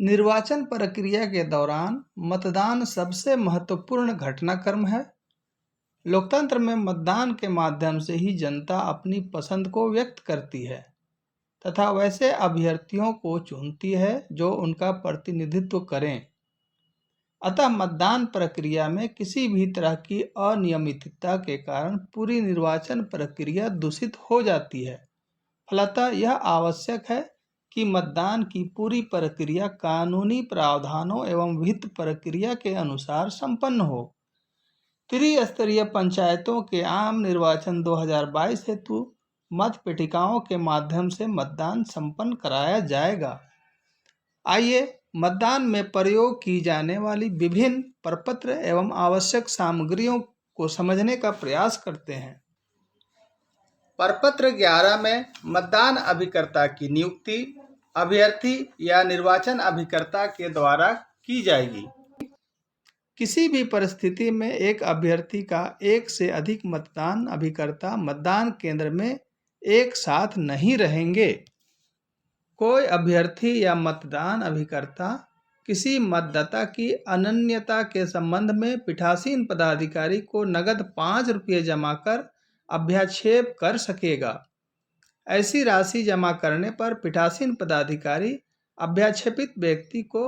निर्वाचन प्रक्रिया के दौरान मतदान सबसे महत्वपूर्ण घटनाक्रम है। लोकतंत्र में मतदान के माध्यम से ही जनता अपनी पसंद को व्यक्त करती है तथा वैसे अभ्यर्थियों को चुनती है जो उनका प्रतिनिधित्व करें। अतः मतदान प्रक्रिया में किसी भी तरह की अनियमितता के कारण पूरी निर्वाचन प्रक्रिया दूषित हो जाती है। फलतः यह आवश्यक है कि मतदान की पूरी प्रक्रिया कानूनी प्रावधानों एवं विहित प्रक्रिया के अनुसार संपन्न हो। त्रिस्तरीय पंचायतों के आम निर्वाचन 2022 हेतु मत पेटिकाओं के माध्यम से मतदान संपन्न कराया जाएगा। आइए मतदान में प्रयोग की जाने वाली विभिन्न प्रपत्र एवं आवश्यक सामग्रियों को समझने का प्रयास करते हैं। प्रपत्र 11 में मतदान अभिकर्ता की नियुक्ति अभ्यर्थी या निर्वाचन अभिकर्ता के द्वारा की जाएगी। किसी भी परिस्थिति में एक अभ्यर्थी का एक से अधिक मतदान अभिकर्ता मतदान केंद्र में एक साथ नहीं रहेंगे। कोई अभ्यर्थी या मतदान अभिकर्ता किसी मतदाता की अनन्यता के संबंध में पीठासीन पदाधिकारी को नगद 5 रुपये जमा कर अभ्याक्षेप कर सकेगा। ऐसी राशि जमा करने पर पीठासीन पदाधिकारी अभ्याक्षेपित व्यक्ति को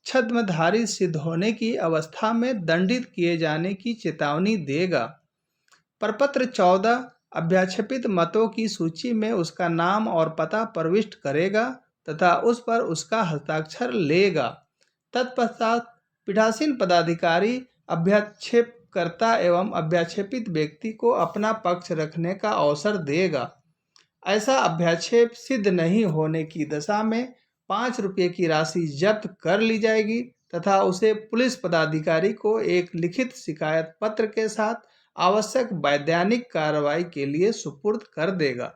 छद्मधारी सिद्ध होने की अवस्था में दंडित किए जाने की चेतावनी देगा। प्रपत्र 14 अभ्याक्षेपित मतों की सूची में उसका नाम और पता प्रविष्ट करेगा तथा उस पर उसका हस्ताक्षर लेगा। तत्पश्चात पीठासीन पदाधिकारी अभ्याक्षेपकर्ता एवं अभ्याक्षेपित व्यक्ति को अपना पक्ष रखने का अवसर देगा। ऐसा अभ्याक्षेप सिद्ध नहीं होने की दशा में 5 रुपये की राशि जब्त कर ली जाएगी तथा उसे पुलिस पदाधिकारी को एक लिखित शिकायत पत्र के साथ आवश्यक वैधानिक कार्रवाई के लिए सुपुर्द कर देगा।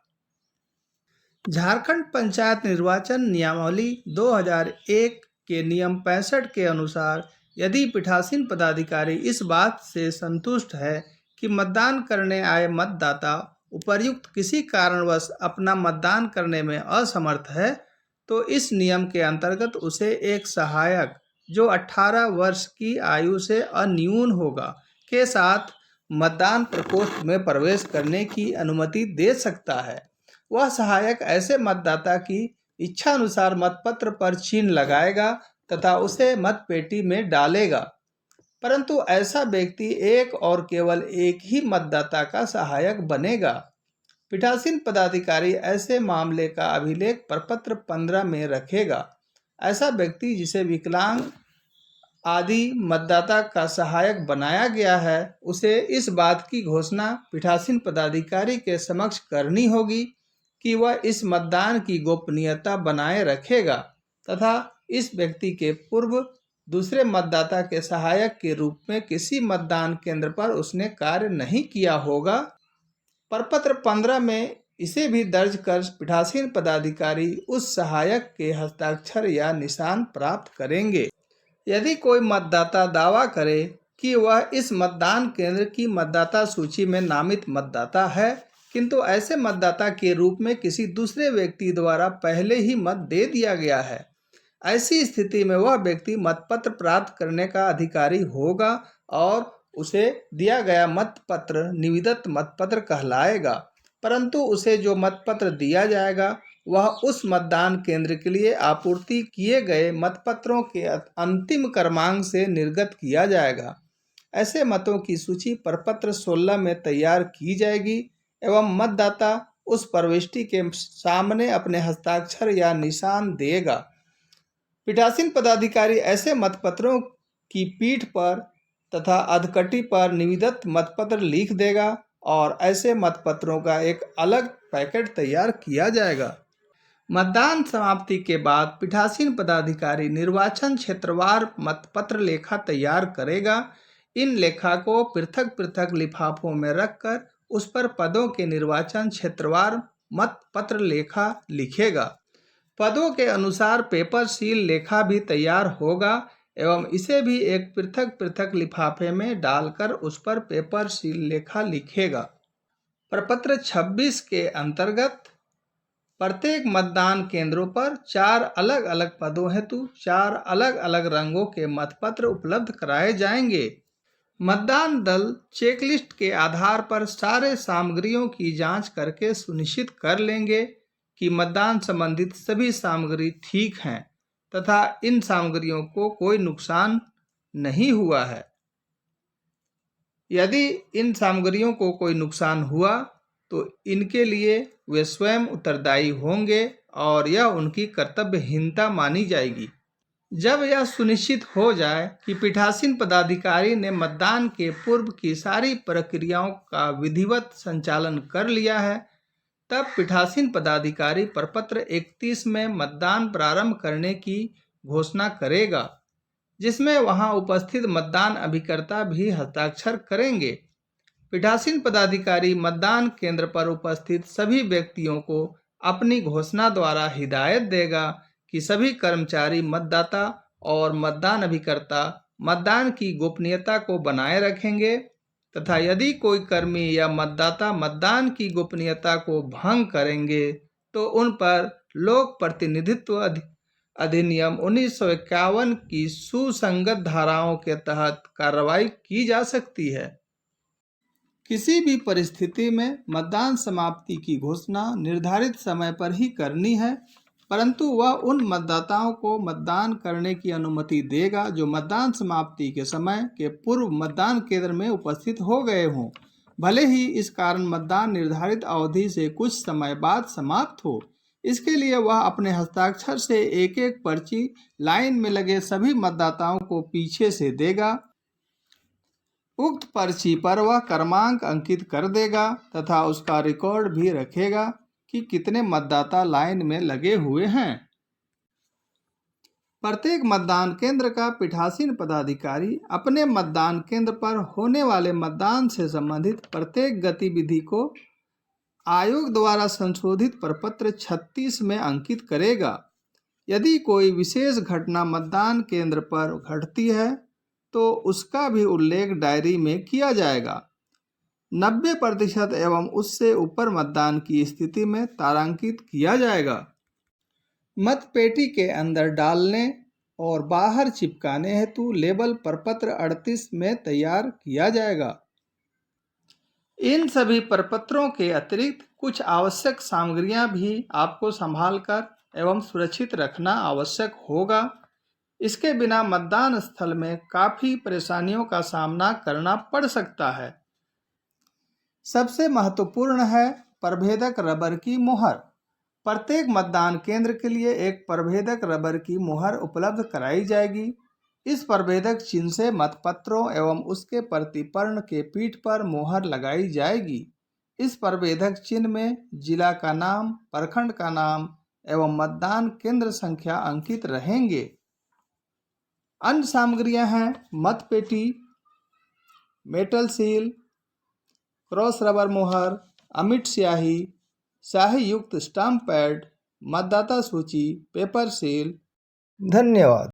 झारखंड पंचायत निर्वाचन नियमावली 2001 के नियम 65 के अनुसार यदि पीठासीन पदाधिकारी इस बात से संतुष्ट है कि मतदान करने आए मतदाता उपर्युक्त किसी कारणवश अपना मतदान करने में असमर्थ है तो इस नियम के अंतर्गत उसे एक सहायक जो 18 वर्ष की आयु से अन्यून होगा के साथ मतदान प्रकोष्ठ में प्रवेश करने की अनुमति दे सकता है। वह सहायक ऐसे मतदाता की इच्छा अनुसार मतपत्र पर चिन्ह लगाएगा तथा उसे मतपेटी में डालेगा, परंतु ऐसा व्यक्ति एक और केवल एक ही मतदाता का सहायक बनेगा। पीठासीन पदाधिकारी ऐसे मामले का अभिलेख प्रपत्र 15 में रखेगा। ऐसा व्यक्ति जिसे विकलांग आदि मतदाता का सहायक बनाया गया है उसे इस बात की घोषणा पीठासीन पदाधिकारी के समक्ष करनी होगी कि वह इस मतदान की गोपनीयता बनाए रखेगा तथा इस व्यक्ति के पूर्व दूसरे मतदाता के सहायक के रूप में किसी मतदान केंद्र पर उसने कार्य नहीं किया होगा। प्रपत्र 15 में इसे भी दर्ज कर पीठासीन पदाधिकारी उस सहायक के हस्ताक्षर या निशान प्राप्त करेंगे। यदि कोई मतदाता दावा करे कि वह इस मतदान केंद्र की मतदाता सूची में नामित मतदाता है किंतु ऐसे मतदाता के रूप में किसी दूसरे व्यक्ति द्वारा पहले ही मत दे दिया गया है, ऐसी स्थिति में वह व्यक्ति मतपत्र प्राप्त करने का अधिकारी होगा और उसे दिया गया मतपत्र निविदत मतपत्र कहलाएगा, परंतु उसे जो मतपत्र दिया जाएगा वह उस मतदान केंद्र के लिए आपूर्ति किए गए मतपत्रों के अंतिम क्रमांक से निर्गत किया जाएगा। ऐसे मतों की सूची प्रपत्र 16 में तैयार की जाएगी एवं मतदाता उस प्रविष्टि के सामने अपने हस्ताक्षर या निशान देगा। पीठासीन पदाधिकारी ऐसे मतपत्रों की पीठ पर तथा अधकटी पर निविदत मतपत्र लिख देगा और ऐसे मतपत्रों का एक अलग पैकेट तैयार किया जाएगा। मतदान समाप्ति के बाद पीठासीन पदाधिकारी निर्वाचन क्षेत्रवार मतपत्र लेखा तैयार करेगा। इन लेखा को पृथक पृथक लिफाफों में रखकर उस पर पदों के निर्वाचन क्षेत्रवार मतपत्र लेखा लिखेगा। पदों के अनुसार पेपर सील लेखा भी तैयार होगा एवं इसे भी एक पृथक पृथक लिफाफे में डालकर उस पर पेपर सील लेखा लिखेगा। प्रपत्र 26 के अंतर्गत प्रत्येक मतदान केंद्रों पर 4 अलग अलग पदों हेतु 4 अलग अलग रंगों के मतपत्र उपलब्ध कराए जाएंगे। मतदान दल चेकलिस्ट के आधार पर सारे सामग्रियों की जांच करके सुनिश्चित कर लेंगे कि मतदान संबंधित सभी सामग्री ठीक हैं तथा इन सामग्रियों को कोई नुकसान नहीं हुआ है। यदि इन सामग्रियों को कोई नुकसान हुआ तो इनके लिए वे स्वयं उत्तरदायी होंगे और यह उनकी कर्तव्यहीनता मानी जाएगी। जब यह सुनिश्चित हो जाए कि पीठासीन पदाधिकारी ने मतदान के पूर्व की सारी प्रक्रियाओं का विधिवत संचालन कर लिया है, तब पीठासीन पदाधिकारी प्रपत्र 31 में मतदान प्रारंभ करने की घोषणा करेगा, जिसमें वहां उपस्थित मतदान अभिकर्ता भी हस्ताक्षर करेंगे। पीठासीन पदाधिकारी मतदान केंद्र पर उपस्थित सभी व्यक्तियों को अपनी घोषणा द्वारा हिदायत देगा कि सभी कर्मचारी, मतदाता और मतदान अभिकर्ता मतदान की गोपनीयता को बनाए रखेंगे तथा यदि कोई कर्मी या मतदाता मतदान की गोपनीयता को भंग करेंगे तो उन पर लोक प्रतिनिधित्व अधिनियम 1951 की सुसंगत धाराओं के तहत कार्रवाई की जा सकती है। किसी भी परिस्थिति में मतदान समाप्ति की घोषणा निर्धारित समय पर ही करनी है, परंतु वह उन मतदाताओं को मतदान करने की अनुमति देगा जो मतदान समाप्ति के समय के पूर्व मतदान केंद्र में उपस्थित हो गए हों, भले ही इस कारण मतदान निर्धारित अवधि से कुछ समय बाद समाप्त हो। इसके लिए वह अपने हस्ताक्षर से एक एक पर्ची लाइन में लगे सभी मतदाताओं को पीछे से देगा। उक्त पर्ची पर वह क्रमांक अंकित कर देगा तथा उसका रिकॉर्ड भी रखेगा कि कितने मतदाता लाइन में लगे हुए हैं। प्रत्येक मतदान केंद्र का पीठासीन पदाधिकारी अपने मतदान केंद्र पर होने वाले मतदान से संबंधित प्रत्येक गतिविधि को आयोग द्वारा संशोधित प्रपत्र 36 में अंकित करेगा। यदि कोई विशेष घटना मतदान केंद्र पर घटती है तो उसका भी उल्लेख डायरी में किया जाएगा। 90% एवं उससे ऊपर मतदान की स्थिति में तारांकित किया जाएगा। मतपेटी के अंदर डालने और बाहर चिपकाने हेतु लेबल प्रपत्र 38 में तैयार किया जाएगा। इन सभी प्रपत्रों के अतिरिक्त कुछ आवश्यक सामग्रियां भी आपको संभालकर एवं सुरक्षित रखना आवश्यक होगा। इसके बिना मतदान स्थल में काफ़ी परेशानियों का सामना करना पड़ सकता है। सबसे महत्वपूर्ण है प्रभेदक रबर की मुहर। प्रत्येक मतदान केंद्र के लिए एक प्रभेदक रबर की मुहर उपलब्ध कराई जाएगी। इस प्रभेदक चिन्ह से मतपत्रों एवं उसके प्रतिपर्ण के पीठ पर मुहर लगाई जाएगी। इस प्रभेदक चिन्ह में जिला का नाम, प्रखंड का नाम एवं मतदान केंद्र संख्या अंकित रहेंगे। अन्य सामग्रियां हैं मतपेटी, मेटल सील, क्रॉस रबर मुहर, अमिट स्याही, स्याही युक्त स्टाम्प पैड, मतदाता सूची, पेपर सील। धन्यवाद।